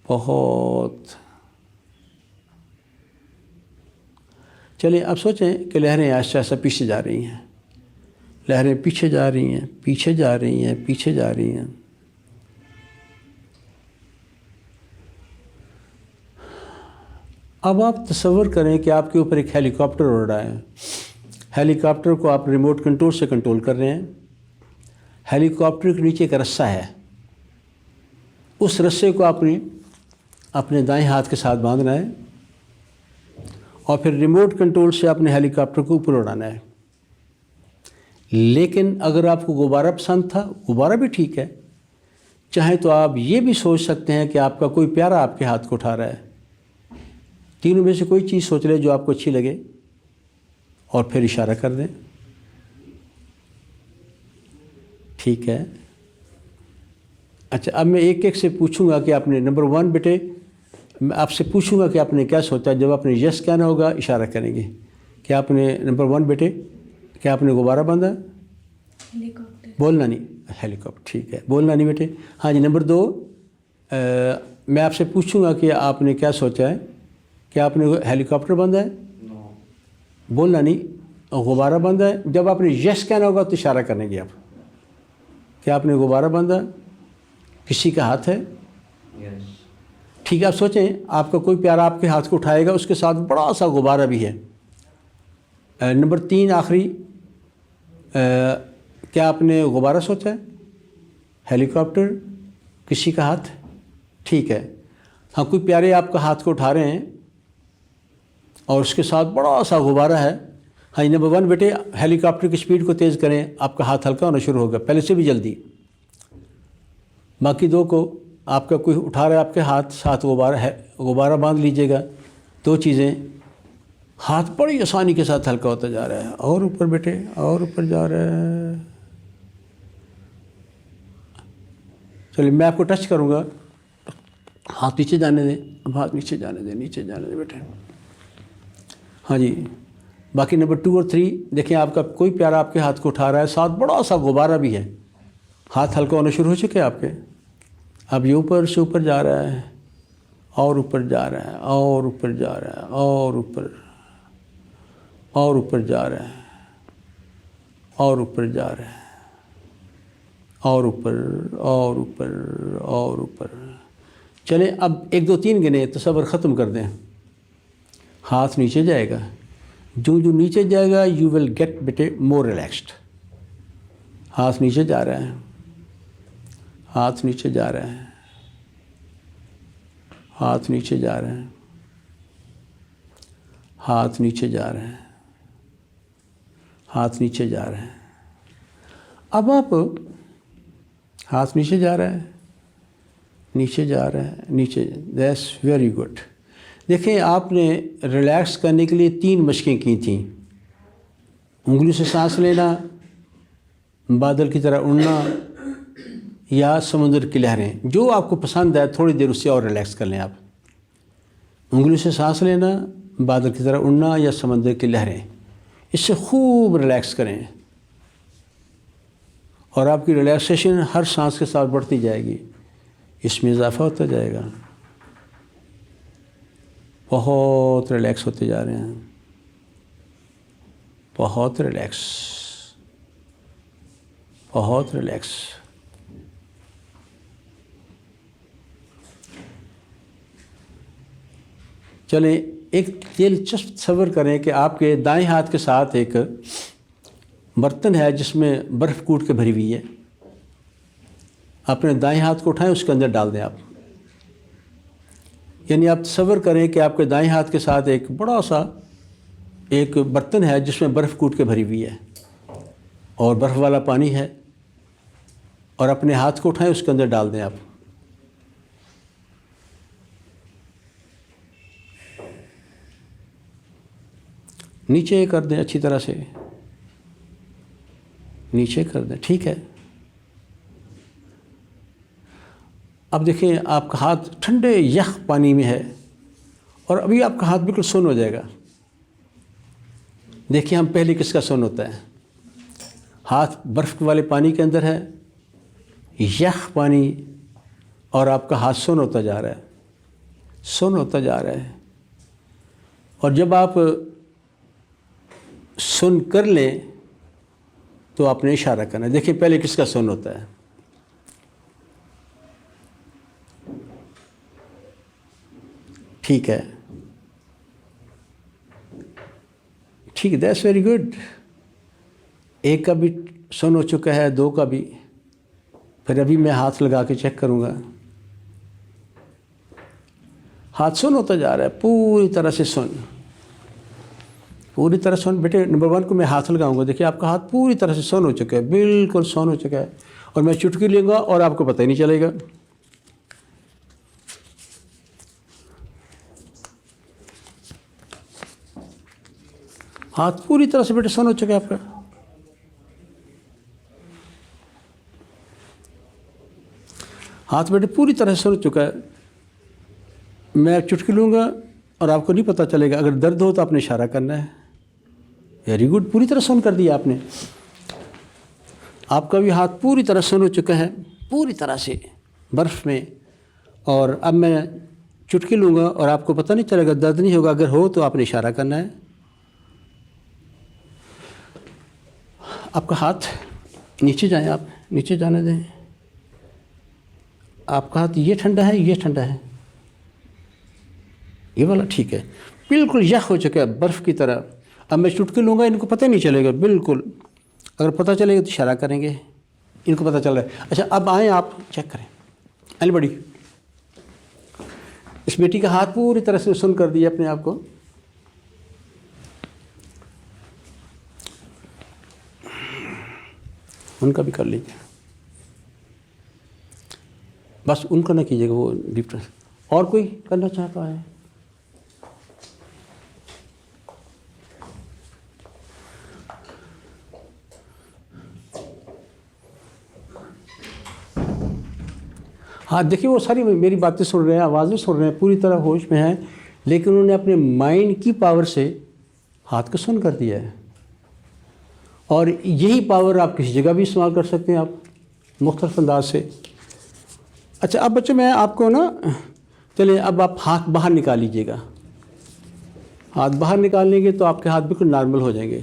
بہت. چلیے اب سوچیں کہ لہریں آہستہ آہستہ پیچھے جا رہی ہیں. لہریں پیچھے جا رہی ہیں، پیچھے جا رہی ہیں، پیچھے جا رہی ہیں. اب آپ تصور کریں کہ آپ کے اوپر ایک ہیلی کاپٹر اڑ رہا ہے. ہیلی کاپٹر کو آپ ریموٹ کنٹرول سے کنٹرول کر رہے ہیں. ہیلی کاپٹر کے نیچے ایک رسہ ہے، اس رسے کو آپ نے اپنے دائیں ہاتھ کے ساتھ باندھنا ہے اور پھر ریموٹ کنٹرول سے اپنے ہیلی کاپٹر کو اوپر اڑانا ہے. لیکن اگر آپ کو غبارہ پسند تھا، غبارہ بھی ٹھیک ہے. چاہیں تو آپ یہ بھی سوچ سکتے ہیں کہ آپ کا کوئی پیارا آپ کے ہاتھ کو اٹھا رہا ہے. تینوں میں سے کوئی چیز سوچ لے جو آپ کو اچھی لگے اور پھر اشارہ کر دیں. ٹھیک ہے. اچھا، اب میں ایک ایک سے پوچھوں گا کہ آپ نے نمبر 1 بیٹے، میں آپ سے پوچھوں گا کہ آپ نے کیا سوچا. جب آپ نے یس کہنا ہوگا اشارہ کریں گے. کہ آپ نے نمبر 1 بیٹے، کیا آپ نے غبارہ باندھا؟ ہیلی کاپٹر. بولنا نہیں. ہیلی کاپٹر. ٹھیک ہے، بولنا نہیں بیٹے. ہاں جی. نمبر 2، میں آپ سے پوچھوں گا کہ آپ نے کیا سوچا ہے. کیا آپ نے ہیلی کاپٹر باندھا ہے؟ بولنا نہیں. غبارہ باندھا ہے. جب آپ نے یس کہنا ہوگا تو اشارہ کریں گے آپ. کیا آپ نے غبارہ باندھا؟ کسی کا ہاتھ ہے؟ ٹھیک ہے. آپ سوچیں آپ کا کوئی پیارا آپ کے ہاتھ کو اٹھائے گا، اس کے ساتھ بڑا سا غبارہ بھی ہے. نمبر 3 آخری، کیا آپ نے غبارہ سوچا ہے؟ ہیلی کاپٹر، کسی کا ہاتھ؟ ٹھیک ہے. ہاں، کوئی پیارے آپ کا ہاتھ کو اٹھا رہے ہیں اور اس کے ساتھ بڑا سا غبارہ ہے. ہاں، نمبر 1 بیٹے، ہیلی کاپٹر کی سپیڈ کو تیز کریں، آپ کا ہاتھ ہلکا ہونا شروع ہوگا، پہلے سے بھی جلدی. باقی 2 کو، آپ کا کوئی اٹھا رہا ہے آپ کے ہاتھ، ساتھ غبارہ ہے، غبارہ باندھ لیجئے گا. 2 چیزیں، ہاتھ بڑی آسانی کے ساتھ ہلکا ہوتا جا رہا ہے، اور اوپر بیٹے، اور اوپر جا رہا ہے. چلیے میں آپ کو ٹچ کروں گا، ہاتھ نیچے جانے دیں. اب ہاتھ نیچے جانے دیں، نیچے جانے دیں بیٹے. ہاں جی. باقی نمبر 2 اور 3 دیکھیں، آپ کا کوئی پیارا آپ کے ہاتھ کو اٹھا رہا ہے، ساتھ بڑا سا غبارہ بھی ہے. ہاتھ ہلکا ہونا شروع ہو چکے آپ کے. اب یہ اوپر سے اوپر جا رہا ہے، اور اوپر جا رہا ہے، اور اوپر جا رہا ہے، اور اوپر، اور اوپر جا رہا ہے، اور اوپر جا رہا ہے، اور اوپر، اور اوپر، اور اوپر. چلیں اب 1 2 3 گنے، تصور ختم کر دیں. ہاتھ نیچے جائے گا. جو نیچے جائے گا یو ول گیٹ بیٹے مور ریلیکسڈ. ہاتھ نیچے جا رہا ہے، ہاتھ نیچے جا رہا ہے، ہاتھ نیچے جا رہا ہے، ہاتھ نیچے جا رہا ہے، ہاتھ نیچے جا رہا ہے. اب آپ، ہاتھ نیچے جا رہا ہے، نیچے جا رہا ہے، نیچے. That's very good. دیکھیں، آپ نے ریلیکس کرنے کے لیے 3 مشقیں کی تھیں. انگلی سے سانس لینا، بادل کی طرح اڑنا، یا سمندر کی لہریں. جو آپ کو پسند ہے تھوڑی دیر اس سے اور ریلیکس کر لیں. آپ انگلی سے سانس لینا، بادل کی طرح اڑنا، یا سمندر کی لہریں، اس سے خوب ریلیکس کریں، اور آپ کی ریلیکسیشن ہر سانس کے ساتھ بڑھتی جائے گی. اس میں اضافہ ہوتا جائے گا. بہت ریلیکس ہوتے جا رہے ہیں، بہت ریلیکس. بہت ریلیکس. چلیں ایک دلچسپ تصور کریں کہ آپ کے دائیں ہاتھ کے ساتھ ایک برتن ہے جس میں برف کوٹ کے بھری ہوئی ہے. اپنے دائیں ہاتھ کو اٹھائیں، اس کے اندر ڈال دیں آپ. یعنی آپ تصور کریں کہ آپ کے دائیں ہاتھ کے ساتھ ایک بڑا سا ایک برتن ہے جس میں برف کوٹ کے بھری ہوئی ہے اور برف والا پانی ہے، اور اپنے ہاتھ کو اٹھائیں، اس کے اندر ڈال دیں آپ. نیچے کر دیں، اچھی طرح سے نیچے کر دیں. ٹھیک ہے. اب دیکھیں آپ کا ہاتھ ٹھنڈے یخ پانی میں ہے اور ابھی آپ کا ہاتھ بالکل سون ہو جائے گا. دیکھیں ہم پہلے کس کا سون ہوتا ہے. ہاتھ برف والے پانی کے اندر ہے، یخ پانی، اور آپ کا ہاتھ سون ہوتا جا رہا ہے، سون ہوتا جا رہا ہے. اور جب آپ سن کر لیں تو آپ نے اشارہ کرنا ہے. دیکھیں پہلے کس کا سون ہوتا ہے. ٹھیک ہے، ٹھیک ہے، دیٹس ویری گڈ. ایک کا بھی سن ہو چکا ہے، دو کا بھی. پھر ابھی میں ہاتھ لگا کے چیک کروں گا. ہاتھ سن ہوتا جا رہا ہے، پوری طرح سے سن، پوری طرح سن. بیٹے نمبر 1 کو میں ہاتھ لگاؤں گا، دیکھیں آپ کا ہاتھ پوری طرح سے سن ہو چکا ہے، بالکل سن ہو چکا ہے. اور میں چٹکی لوں گا اور آپ کو پتہ ہی نہیں چلے گا. ہاتھ پوری طرح سے بیٹے سن ہو چکا ہے آپ کا. ہاتھ بیٹے پوری طرح سے سن ہو چکا ہے. میں چٹکی لوں گا اور آپ کو نہیں پتہ چلے گا. اگر درد ہو تو آپ نے اشارہ کرنا ہے. ویری گڈ، پوری طرح سن کر دیا آپ نے. آپ کا بھی ہاتھ پوری طرح سن ہو چکا ہے، پوری طرح سے برف میں. اور اب میں چٹکی لوں گا اور آپ کو پتہ نہیں چلے گا، درد نہیں ہوگا. اگر ہو تو آپ نے اشارہ کرنا ہے. آپ کا ہاتھ نیچے جائیں، آپ نیچے جانے دیں. آپ کا ہاتھ یہ ٹھنڈا ہے، یہ ٹھنڈا ہے، یہ والا ٹھیک ہے. بالکل یخ ہو چکا ہے برف کی طرح. اب میں چٹکی لوں گا، ان کو پتہ نہیں چلے گا بالکل. اگر پتہ چلے گا تو اشارہ کریں گے، ان کو پتہ چل رہا ہے. اچھا اب آئیں، آپ چیک کریں. اینی بڑی، اس بیٹی کا ہاتھ پوری طرح سے سن کر دیا اپنے آپ کو. ان کا بھی کر لیجیے، بس ان کا نہ کیجیے گا، وہ ڈیپ. اور کوئی کرنا چاہتا ہے؟ ہاں دیکھیے وہ ساری میری باتیں سن رہے ہیں، آوازیں سن رہے ہیں، پوری طرح ہوش میں ہیں، لیکن انہوں نے اپنے مائنڈ کی پاور سے ہاتھ کو سن کر دیا ہے. اور یہی پاور آپ کسی جگہ بھی استعمال کر سکتے ہیں، آپ مختلف انداز سے. اچھا اب بچوں میں آپ کو نا، چلیں اب آپ ہاتھ باہر نکال لیجیے گا. ہاتھ باہر نکالیں گے تو آپ کے ہاتھ بالکل نارمل ہو جائیں گے.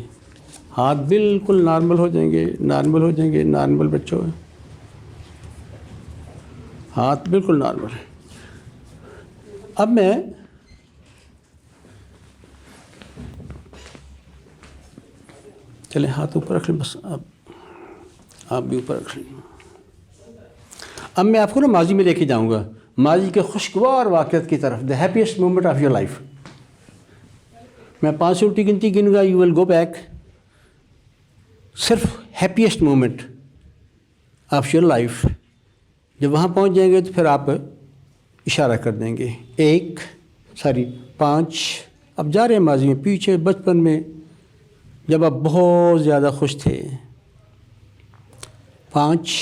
ہاتھ بالکل نارمل ہو جائیں گے، نارمل ہو جائیں گے. نارمل بچوں، ہاتھ بالکل نارمل ہے. اب میں چلیں ہاتھ اوپر رکھ لیں، بس آپ بھی اوپر رکھ لیں. اب میں آپ کو نا ماضی میں لے کے جاؤں گا، ماضی کے خوشگوار واقعات کی طرف. The happiest moment of your life. میں 5 سے الٹی گنتی گنوں گا، یو ول گو بیک. صرف happiest moment of your life. جب وہاں پہنچ جائیں گے تو پھر آپ اشارہ کر دیں گے. 5. اب جا رہے ہیں ماضی میں، پیچھے بچپن میں جب آپ بہت زیادہ خوش تھے. 5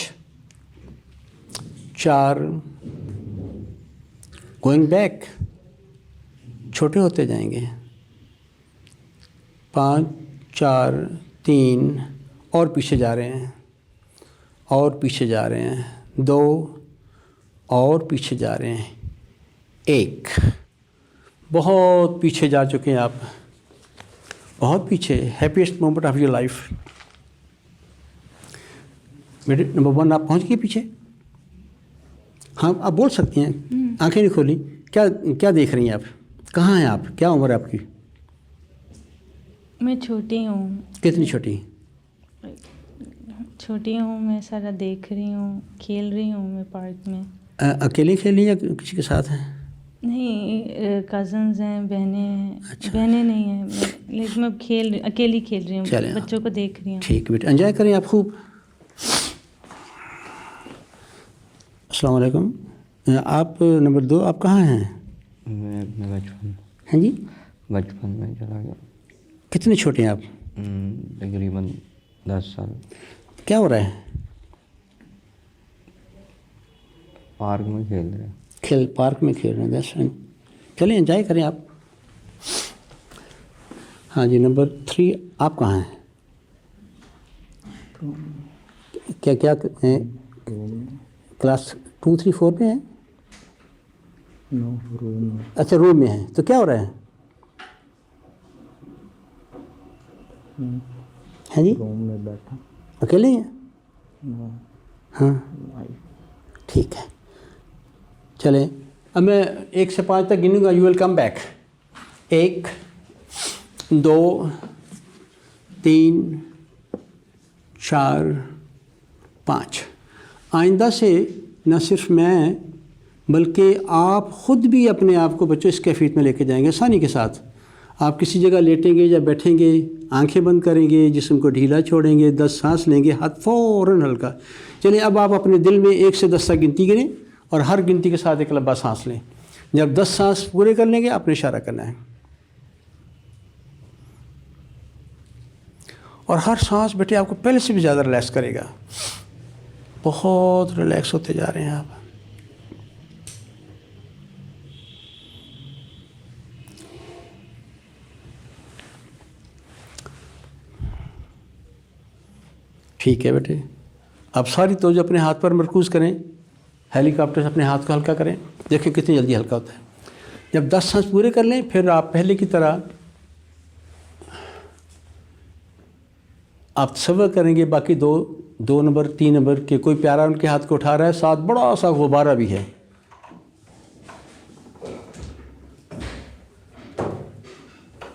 4 گوئنگ بیک، چھوٹے ہوتے جائیں گے. 5 4 3 اور پیچھے جا رہے ہیں، اور پیچھے جا رہے ہیں. 2 اور پیچھے جا رہے ہیں. 1 بہت پیچھے جا چکے ہیں آپ، بہت پیچھے. Happiest moment of your life. بیٹے نمبر 1 آپ پہنچ گئے پیچھے؟ ہاں آپ بول سکتی ہیں. آنکھیں نہیں کھولی. کیا دیکھ رہی ہیں آپ؟ کہاں ہیں آپ؟ کیا عمر ہے آپ کی؟ میں چھوٹی ہوں. کتنی چھوٹی؟ چھوٹی ہوں. میں سارا دیکھ رہی ہوں. کھیل رہی ہوں میں پارک میں. اکیلے کھیل رہی ہیں یا کسی کے ساتھ ہیں؟ نہیں کزنز ہیں, بہنیں ہیں. بہنیں نہیں ہیں لیکن میں اکیلی کھیل رہی ہوں, بچوں کو دیکھ رہی ہوں. ٹھیک بیٹا, انجوائے کریں آپ خوب. السلام علیکم. آپ نمبر 2 آپ کہاں ہیں؟ میں اپنے بچپن. ہیں جی بچپن میں چلا گیا. کتنے چھوٹے ہیں آپ؟ تقریباً 10 سال. کیا ہو رہا ہے؟ پارک میں کھیل رہے ہیں. پارک میں کھیل رہے ہیں. 10 سال. چلیں انجوائے کریں آپ. ہاں جی نمبر 3 آپ کہاں ہیں؟ کیا کلاس 2 3 4 میں ہیں؟ اچھا روم میں ہیں. تو کیا ہو رہا ہے؟ ہیں جی روم میں بیٹھا. اکیلے ہیں؟ ہاں ٹھیک ہے. چلیں اب میں 1 سے 5 تک گنوں گا. You will come back. 1 2 3 4 5. آئندہ سے نہ صرف میں بلکہ آپ خود بھی اپنے آپ کو بچوں اس کیفیت میں لے کے جائیں گے آسانی کے ساتھ. آپ کسی جگہ لیٹیں گے یا بیٹھیں گے, آنکھیں بند کریں گے, جسم کو ڈھیلا چھوڑیں گے, 10 سانس لیں گے, ہاتھ فوراً ہلکا. چلیے اب آپ اپنے دل میں 1 سے 10 تک گنتی گنیں اور ہر گنتی کے ساتھ ایک لمبا سانس لیں. جب 10 سانس پورے کر لیں گے آپ نے اشارہ کرنا ہے, اور ہر سانس بیٹے آپ کو پہلے سے بھی زیادہ ریلیکس کرے گا. بہت ریلیکس ہوتے جا رہے ہیں آپ. ٹھیک ہے بیٹے. اب ساری توجہ اپنے ہاتھ پر مرکوز کریں. ہیلی کاپٹر سے اپنے ہاتھ کو ہلکا کریں. دیکھیں کتنی جلدی ہلکا ہوتا ہے. جب 10 سانس پورے کر لیں پھر آپ پہلے کی طرح آپ تصور کریں گے باقی 2 نمبر 3 نمبر کے کوئی پیارا ان کے ہاتھ کو اٹھا رہا ہے, ساتھ بڑا سا غبارہ بھی ہے.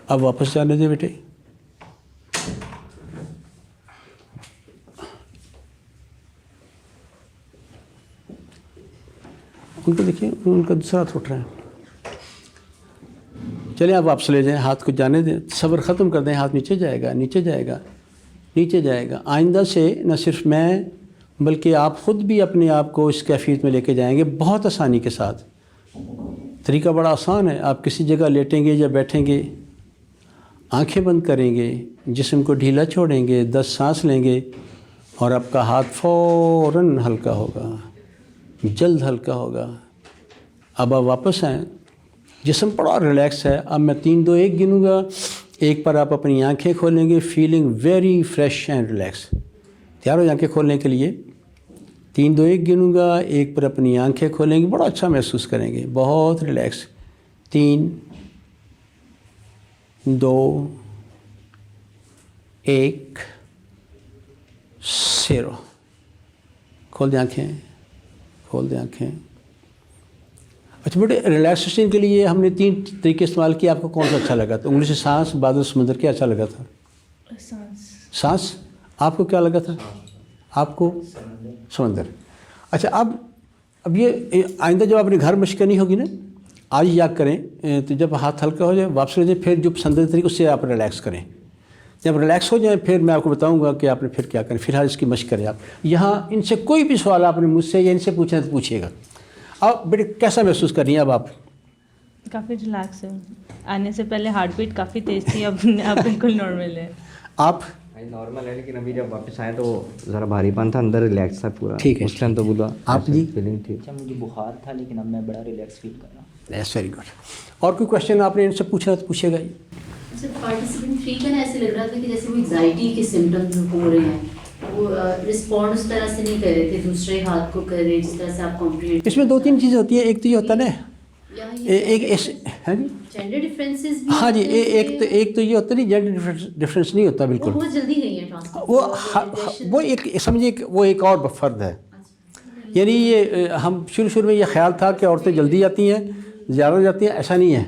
اب واپس جانے دیں بیٹے. ان کو دیکھیں ان کا دوسرا ہاتھ اٹھ رہا ہے. چلیں آپ واپس لے جائیں, ہاتھ کو جانے دیں, صبر ختم کر دیں. ہاتھ نیچے جائے گا, نیچے جائے گا, نیچے جائے گا. آئندہ سے نہ صرف میں بلکہ آپ خود بھی اپنے آپ کو اس کیفیت میں لے کے جائیں گے بہت آسانی کے ساتھ. طریقہ بڑا آسان ہے. آپ کسی جگہ لیٹیں گے یا بیٹھیں گے, آنکھیں بند کریں گے, جسم کو ڈھیلا چھوڑیں گے, 10 سانس لیں گے اور آپ کا ہاتھ فوراً ہلکا ہوگا, جلد ہلکا ہوگا. اب آپ واپس آئیں. جسم بڑا ریلیکس ہے. اب میں 3 2 1 گنوں گا. 1 پر آپ اپنی آنکھیں کھولیں گے. Feeling very fresh and relax. تیار ہو آنکھیں کھولنے کے لیے؟ 3 2 1 گنوں گا. 1 پر اپنی آنکھیں کھولیں گے. بڑا اچھا محسوس کریں گے, بہت ریلیکس. 3 2 1 0. کھول دیں آنکھیں, کھول دیں آنکھیں. اچھا بیٹے ریلیکسیشن کے لیے ہم نے 3 طریقے استعمال کیے. آپ کو کون سا اچھا لگا تھا؟ انگلی سے سانس, بادل, سمندر. کیا اچھا لگا تھا؟ سانس. آپ کو کیا لگا تھا؟ آپ کو سمندر. اچھا اب یہ آئندہ جب اپنے گھر مشق کرنی ہوگی نا, آج یاد کریں. تو جب ہاتھ ہلکا ہو جائے واپس لے جائیں, پھر جو پسندیدہ طریقے اس سے آپ ریلیکس کریں. جب ریلیکس ہو جائیں پھر میں آپ کو بتاؤں گا کہ آپ نے پھر کیا کریں. فی الحال اس کی مشق کریں. آپ یہاں ان سے کوئی بھی سوال آپ نے مجھ سے یا ان سے پوچھنا تو پوچھیے گا. اب بیٹے کیسا محسوس کر رہی ہیں اب آپ؟ کافی ریلیکس ہے. آنے سے پہلے ہارٹ بیٹ کافی تیز تھی, اب بالکل نارمل ہے. آپ نارمل ہے, لیکن ابھی جب واپس آئے تو ذرا بھاری پن تھا, اندر ریلیکس تھا پورا. ٹھیک ہے. اس ٹائم تو بولا آپ جی فیلنگ تھی. اچھا مجھے بخار تھا لیکن اب میں بڑا ریلیکس فیل کر رہا ہوں. That's very good. اور کوئی کوشچن آپ نے ان سے پوچھنا تو پوچھے گا ہی. سر پارٹیسپینٹ 3 کا ایسے لگ رہا تھا کہ جیسے وہ انگزائٹی کے سمٹمز ہو رہے ہیں, وہ رسپونڈ اس طرح سے نہیں کر رہے تھے, دوسرے ہاتھ کو کر رہے جس طرح سے آپ کمپلیٹ. اس میں 2 3 چیزیں ہوتی ہیں. ایک تو یہ ہوتا ہے نا ایک ہاں جی جینڈر ڈفرینسز بھی. ہاں جی ایک تو یہ ہوتا ہے نہیں, جینڈر ڈفرینس نہیں ہوتا بالکل. بہت جلدی نہیں ہے ٹرانسفر. وہ ایک سمجھیے کہ وہ ایک اور فرد ہے. یعنی یہ ہم شروع میں یہ خیال تھا کہ عورتیں جلدی جاتی ہیں زیادہ جاتی ہیں، ایسا نہیں ہے.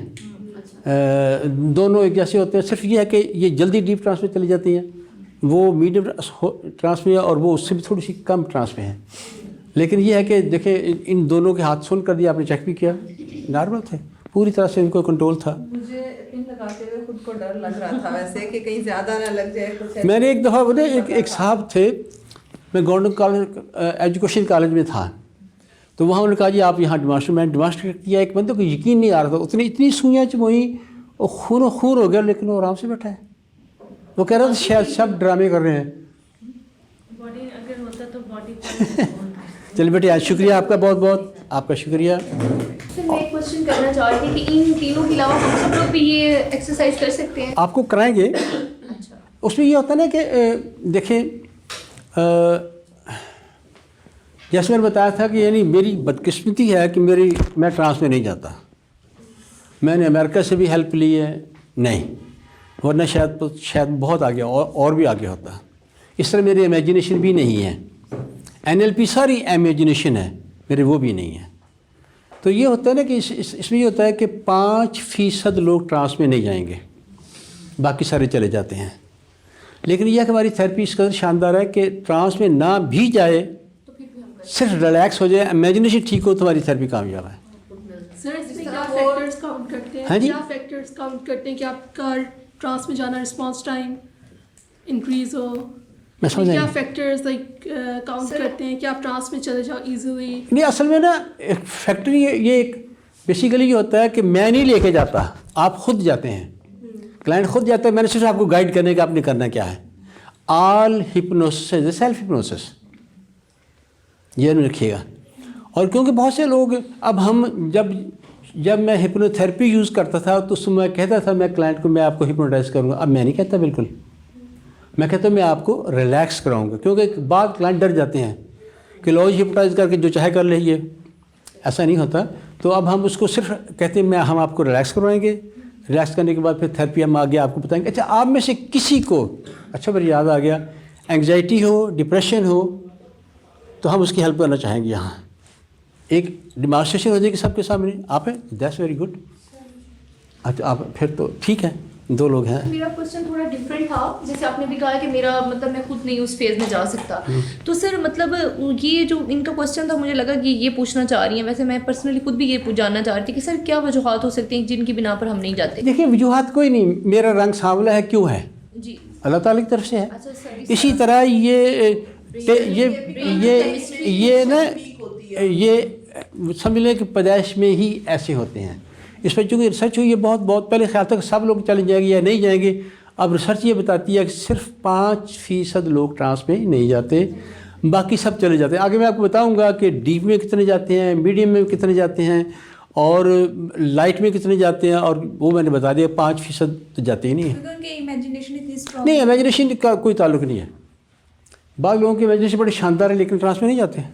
دونوں ایک جیسے ہوتے ہیں. صرف یہ ہے کہ یہ جلدی ڈیپ ٹرانس میں چلی جاتی ہیں، وہ میڈیم ٹرانس میں اور وہ اس سے بھی تھوڑی سی کم ٹرانس میں ہیں. لیکن یہ ہے کہ دیکھیں ان دونوں کے ہاتھ سن کر دیا، آپ نے چیک بھی کیا، نارمل تھے، پوری طرح سے ان کو کنٹرول تھا. مجھے پن لگاتے ہوئے خود کو ڈر لگ رہا تھا ویسے کہ کہیں زیادہ نہ لگ جائے کچھ. میں نے ایک دفعہ ایک صاحب تھے، میں گورنمنٹ کالج ایجوکیشن کالج میں تھا، تو وہاں انہوں نے کہا جی آپ یہاں ڈیمانسٹریٹ کیا. ایک بندے کو یقین نہیں آ رہا تھا، اتنی سوئیاں وہیں وہ خون و خون ہو گیا، لیکن وہ آرام سے بیٹھا ہے. وہ کہہ رہا تھا شاید سب ڈرامے کر رہے ہیں. باڈی اگر ہوتا تو باڈی چلیے بیٹے آج شکریہ آپ کا، بہت بہت آپ کا شکریہ. سر میں ایک کوشچن کرنا چاہ رہی تھی کہ ان تینوں کے علاوہ ہم سب لوگ بھی یہ ایکسرسائز کر سکتے ہیں؟ آپ کو کرائیں گے. اس میں یہ ہوتا ہے نا کہ دیکھیں جیسے میں نے بتایا تھا کہ یعنی میری بدقسمتی ہے کہ میں ٹرانس میں نہیں جاتا. میں نے امریکہ سے بھی ہیلپ لی ہے نہیں، ورنہ شاید بہت آگے اور بھی آگے ہوتا. اس طرح میری امیجنیشن بھی نہیں ہے. NLP ساری امیجنیشن ہے، میرے وہ بھی نہیں ہے. تو یہ ہوتا ہے نا کہ اس میں یہ ہوتا ہے کہ 5% لوگ ٹرانس میں نہیں جائیں گے، باقی سارے چلے جاتے ہیں. لیکن یہ کہ ہماری تھیراپی اس قدر شاندار ہے کہ ٹرانس میں نہ بھی جائے، صرف ریلیکس ہو جائے، امیجنیشن ٹھیک ہو تو ہماری تھیراپی کامیاب ہے. سر اس میں کیا فیکٹرز کاؤنٹ کرتے ہیں؟ ہاں جی؟ کیا فیکٹرز کاؤنٹ کرتے ہیں کہ آپ کا ٹرانس میں جانا رسپانس ٹائم انکریز ہو؟ میں سمجھ کیا فیکٹرز لائک کاؤنٹ کرتے ہیں کہ آپ ٹرانس میں چلے جاؤ ایزیلی؟ نہیں، اصل میں نا ایک فیکٹر یہ ایک بیسیکلی یہ ہوتا ہے کہ میں نہیں لے کے جاتا، آپ خود جاتے ہیں، کلائنٹ خود جاتا ہے. میں نے صرف آپ کو گائیڈ کرنے کا آپ نے کرنا کیا ہے. All hypnosis is a self hypnosis, یہ رکھیے گا. اور کیونکہ بہت سے لوگ اب ہم جب میں ہپنو تھیراپی یوز کرتا تھا تو اس میں کہتا تھا میں کلائنٹ کو میں آپ کو ہپنوٹائز کروں گا. اب میں نہیں کہتا، بالکل میں کہتا ہوں میں آپ کو ریلیکس کراؤں گا. کیونکہ بعض کلائنٹ ڈر جاتے ہیں کہ لو ہپنوٹائز کر کے جو چاہے کر لیجیے، ایسا نہیں ہوتا. تو اب ہم اس کو صرف کہتے ہیں ہم آپ کو ریلیکس کروائیں گے. ریلیکس کرنے کے بعد پھر تھیراپی ہم آگے آپ کو بتائیں گے. اچھا آپ میں سے کسی کو، اچھا میری یاد آ گیا، انگزائٹی ہو، ڈپریشن ہو، تو ہم اس کی ہیلپ کرنا چاہیں گے. یہاں ایک ڈیمانسٹریشن ہو جائے گی سب کے سامنے، آپ ہیں، دیٹس ویری گڈ. اچھا آپ پھر تو ٹھیک ہے، 2 لوگ ہیں. میرا کوشچن تھوڑا ڈفرینٹ تھا. جیسے آپ نے بھی کہا کہ میرا مطلب میں خود نہیں اس فیز میں جا سکتا، تو سر مطلب یہ جو ان کا کوشچن تھا مجھے لگا کہ یہ پوچھنا چاہ رہی ہیں. ویسے میں پرسنلی خود بھی یہ جاننا چاہ رہی تھی کہ سر کیا وجوہات ہو سکتی ہیں جن کی بنا پر ہم نہیں جاتے؟ دیکھیں وجوہات کوئی نہیں، میرا رنگ سانولا ہے کیوں ہے؟ جی اللہ تعالیٰ کی طرف سے ہے. اچھا سر، اسی طرح یہ نا یہ سمجھ لیں کہ پیدائش میں ہی ایسے ہوتے ہیں. اس پر چونکہ ریسرچ ہوئی ہے بہت پہلے خیال تھا کہ سب لوگ چلے جائیں گے یا نہیں جائیں گے. اب ریسرچ یہ بتاتی ہے کہ صرف 5% لوگ ٹرانس میں نہیں جاتے، باقی سب چلے جاتے ہیں. آگے میں آپ کو بتاؤں گا کہ ڈیپ میں کتنے جاتے ہیں، میڈیم میں کتنے جاتے ہیں، اور لائٹ میں کتنے جاتے ہیں، اور وہ میں نے بتا دیا 5% تو جاتے ہی نہیں ہیں. نہیں، امیجنیشن کا کوئی تعلق نہیں ہے. بعض لوگوں کی امیجنیشن بڑی شاندار ہے لیکن ٹرانس میں نہیں جاتے ہیں.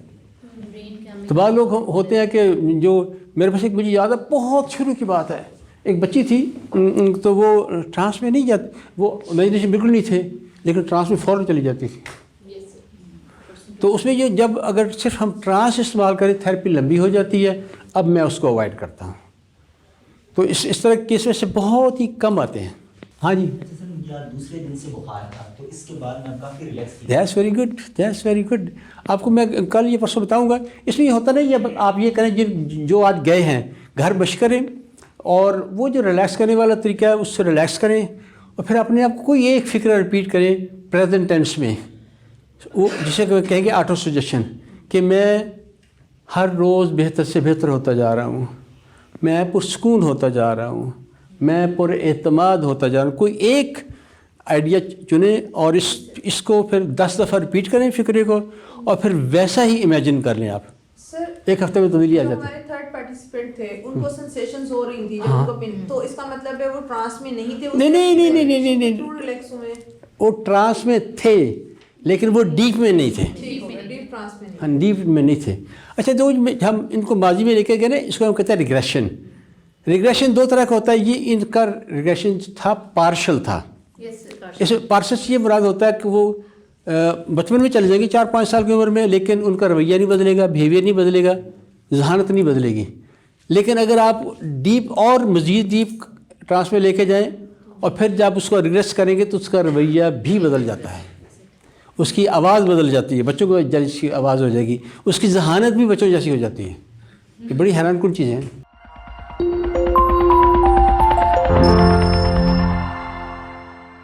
تو بعض لوگ ہوتے ہیں کہ جو میرے پاس ایک مجھے یاد ہے، بہت شروع کی بات ہے، ایک بچی تھی تو وہ ٹرانس میں نہیں جاتی، وہ امیجنیشن بالکل نہیں تھے لیکن ٹرانس میں فوراً چلی جاتی تھی. تو اس میں یہ جب اگر صرف ہم ٹرانس استعمال کریں تھیراپی لمبی ہو جاتی ہے. اب میں اس کو اوائڈ کرتا ہوں. تو اس طرح کے کیس میں سے بہت ہی کم آتے ہیں. ہاں جی، دوسرے دن سے بخار تھا تو اس کے بعد میں کافی ریلیکس تھی. That's very good, that's very good. آپ کو میں کل یہ پرسوں بتاؤں گا. اس میں یہ ہوتا نہیں، یہ آپ یہ کریں جو آج گئے ہیں گھر مشق کریں، اور وہ جو ریلیکس کرنے والا طریقہ ہے اس سے ریلیکس کریں، اور پھر اپنے آپ کو کوئی ایک فکر رپیٹ کریں پریزنٹ ٹینس میں، وہ جسے کہیں گے آٹو سجیشن، کہ میں ہر روز بہتر سے بہتر ہوتا جا رہا ہوں، میں پرسکون ہوتا جا رہا ہوں، میں پر اعتماد ہوتا جا رہا ہوں. کوئی ایک آئیڈیا چنیں اور اس کو پھر 10 دفعہ رپیٹ کریں فکرے کو، اور پھر ویسا ہی امیجن کر لیں. آپ سر ایک ہفتے میں تبدیلی آ جاتی ہے. ہمارے تھرڈ پارٹیسپینٹ تھے، ان کو سینسیشنز ہو رہی تھی جب ان کو پن، تو اس کا مطلب ہے وہ ٹرانس میں نہیں تھے؟ نہیں، ریلیکس ہوئے، وہ ٹرانس میں تھے لیکن وہ ڈیپ میں نہیں تھے. ڈیپ ٹرانس میں نہیں. ہاں، ڈیپ میں نہیں تھے. اچھا، تو ہم ان کو ماضی میں لے کے گئے نا، اس کو ہم کہتے ہیں ریگریشن. ریگریشن 2 طرح کا ہوتا ہے. یہ ان کا ریگریشن تھا، پارشل تھا. اس پارشل سے یہ مراد ہوتا ہے کہ وہ بچپن میں چلے جائیں گے 4-5 سال کی عمر میں، لیکن ان کا رویہ نہیں بدلے گا، بیہیویئر نہیں بدلے گا، ذہانت نہیں بدلے گی. لیکن اگر آپ ڈیپ اور مزید ڈیپ ٹرانس میں لے کے جائیں اور پھر جب اس کو ریگریس کریں گے تو اس کا رویہ بھی بدل جاتا ہے، اس کی آواز بدل جاتی ہے، بچوں کو جیسی آواز ہو جائے گی، اس کی ذہانت بھی بچوں جیسی ہو جاتی ہے. یہ بڑی حیران کن چیز ہے.